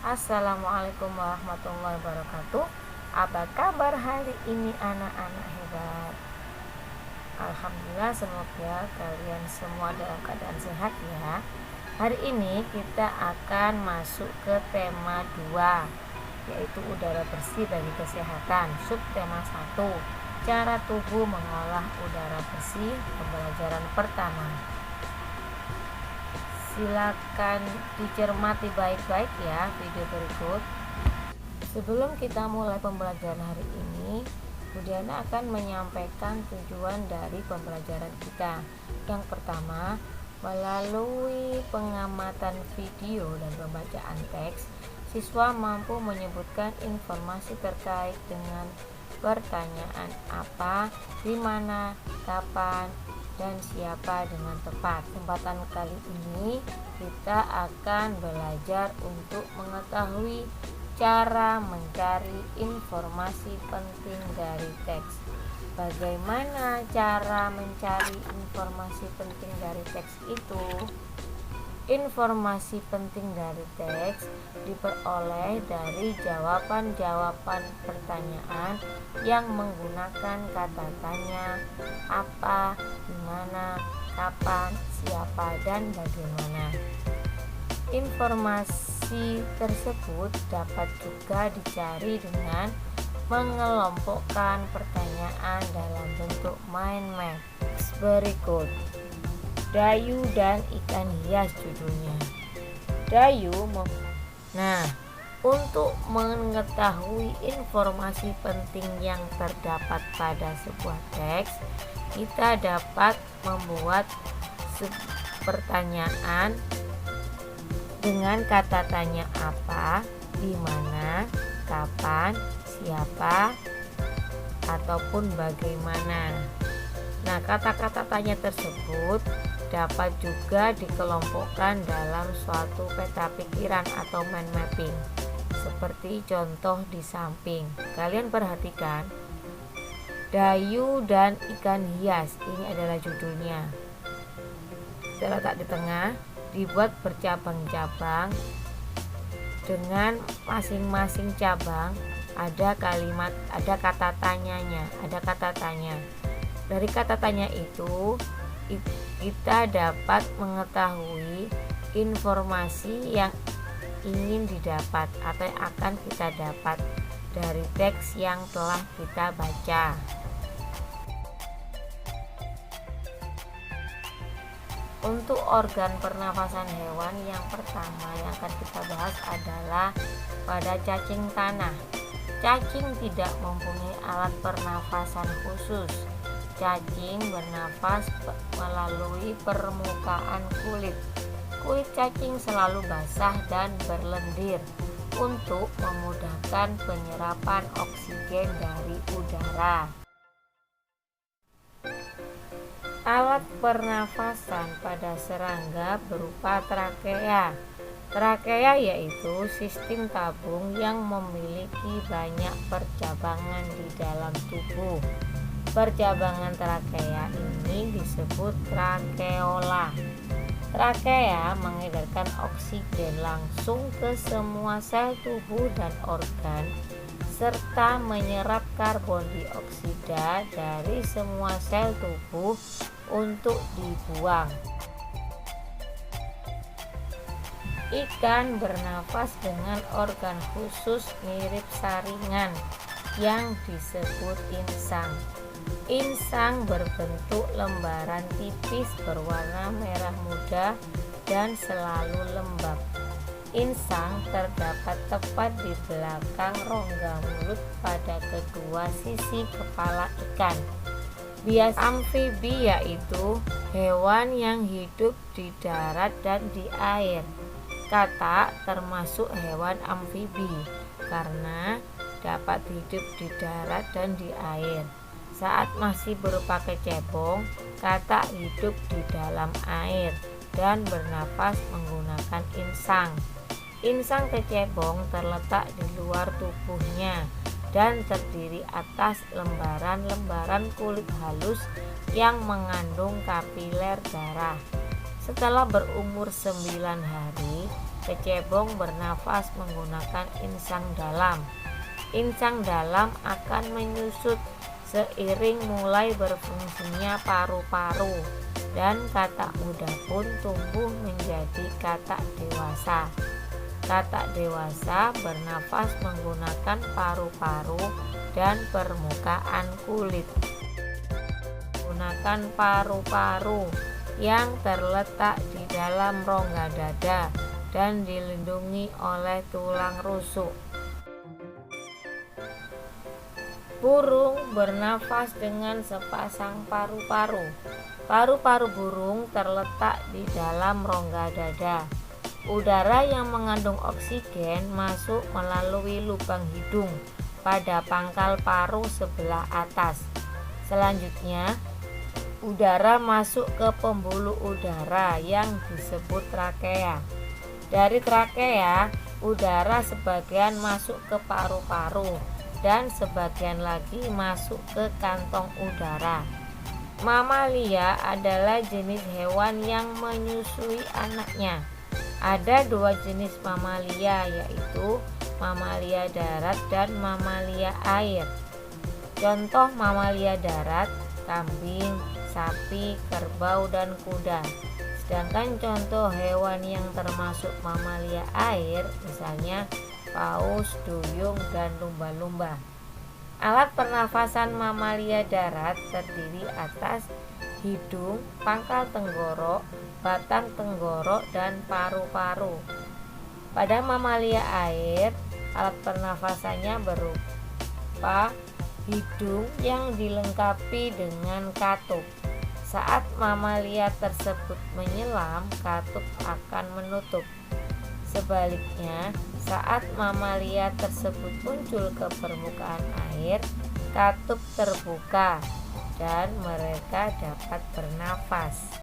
Assalamualaikum warahmatullahi wabarakatuh. Apa kabar hari ini anak-anak hebat? Alhamdulillah, semoga kalian semua dalam keadaan sehat ya. Hari ini kita akan masuk ke tema 2, yaitu udara bersih bagi kesehatan. Subtema 1, cara tubuh mengolah udara bersih, pembelajaran pertama. Silakan dicermati baik-baik ya video berikut. Sebelum kita mulai pembelajaran hari ini, Budiana akan menyampaikan tujuan dari pembelajaran kita. Yang pertama, melalui pengamatan video dan pembacaan teks, siswa mampu menyebutkan informasi terkait dengan pertanyaan apa, di mana, kapan, dan siapa dengan tepat. Kesempatan kali ini kita akan belajar untuk mengetahui cara mencari informasi penting dari teks. Bagaimana cara mencari informasi penting dari teks itu? Informasi penting dari teks diperoleh dari jawaban-jawaban pertanyaan yang menggunakan kata tanya, apa, di mana, kapan, siapa, dan bagaimana. Informasi tersebut dapat juga dicari dengan mengelompokkan pertanyaan dalam bentuk mind map. Berikut Dayu dan ikan hias judulnya. Untuk mengetahui informasi penting yang terdapat pada sebuah teks, kita dapat membuat pertanyaan dengan kata tanya apa, di mana, kapan, siapa, ataupun bagaimana. Nah, kata-kata tanya tersebut dapat juga dikelompokkan dalam suatu peta pikiran atau mind mapping, seperti contoh di samping. Kalian perhatikan, Dayu dan ikan hias, ini adalah judulnya. Terletak di tengah, dibuat bercabang-cabang. Dengan masing-masing cabang ada kalimat, ada kata tanyanya, ada kata tanya. Dari kata tanya itu kita dapat mengetahui informasi yang ingin didapat atau yang akan kita dapat dari teks yang telah kita baca. Untuk organ pernafasan hewan, yang pertama yang akan kita bahas adalah pada cacing tanah. Cacing tidak mempunyai alat pernafasan khusus. Cacing bernafas melalui permukaan kulit. Kulit cacing selalu basah dan berlendir untuk memudahkan penyerapan oksigen dari udara. Alat pernafasan pada serangga berupa trakea. Trakea yaitu sistem tabung yang memiliki banyak percabangan di dalam tubuh. Percabangan trakea ini disebut trakeola. Trakea mengedarkan oksigen langsung ke semua sel tubuh dan organ, serta menyerap karbon dioksida dari semua sel tubuh untuk dibuang. Ikan bernafas dengan organ khusus mirip saringan yang disebut insang. Insang berbentuk lembaran tipis berwarna merah muda dan selalu lembab. Insang terdapat tepat di belakang rongga mulut pada kedua sisi kepala ikan. Bias amfibi yaitu hewan yang hidup di darat dan di air. Katak termasuk hewan amfibi karena dapat hidup di darat dan di air. Saat masih berupa kecebong, katak hidup di dalam air dan bernafas menggunakan insang. Insang kecebong terletak di luar tubuhnya dan terdiri atas lembaran-lembaran kulit halus yang mengandung kapiler darah. Setelah berumur 9 hari, Kecebong bernafas menggunakan insang dalam. Insang dalam akan menyusut seiring mulai berfungsinya paru-paru, dan katak muda pun tumbuh menjadi katak dewasa. Katak dewasa bernafas menggunakan paru-paru dan permukaan kulit. Menggunakan paru-paru yang terletak di dalam rongga dada dan dilindungi oleh tulang rusuk. Burung bernafas dengan sepasang paru-paru. Paru-paru burung terletak di dalam rongga dada. Udara yang mengandung oksigen masuk melalui lubang hidung pada pangkal paru sebelah atas. Selanjutnya, udara masuk ke pembuluh udara yang disebut trakea. Dari trakea, udara sebagian masuk ke paru-paru dan sebagian lagi masuk ke kantong udara. Mamalia adalah jenis hewan yang menyusui anaknya. Ada dua jenis mamalia, yaitu mamalia darat dan mamalia air. Contoh mamalia darat: kambing, sapi, kerbau, dan kuda. Sedangkan contoh hewan yang termasuk mamalia air, misalnya paus, duyung, dan lumba-lumba. Alat pernafasan mamalia darat terdiri atas hidung, pangkal tenggorok, batang tenggorok, dan paru-paru. Pada mamalia air, alat pernafasannya berupa hidung yang dilengkapi dengan katup. Saat mamalia tersebut menyelam, katup akan menutup. Sebaliknya, saat mamalia tersebut muncul ke permukaan air, katup terbuka dan mereka dapat bernafas.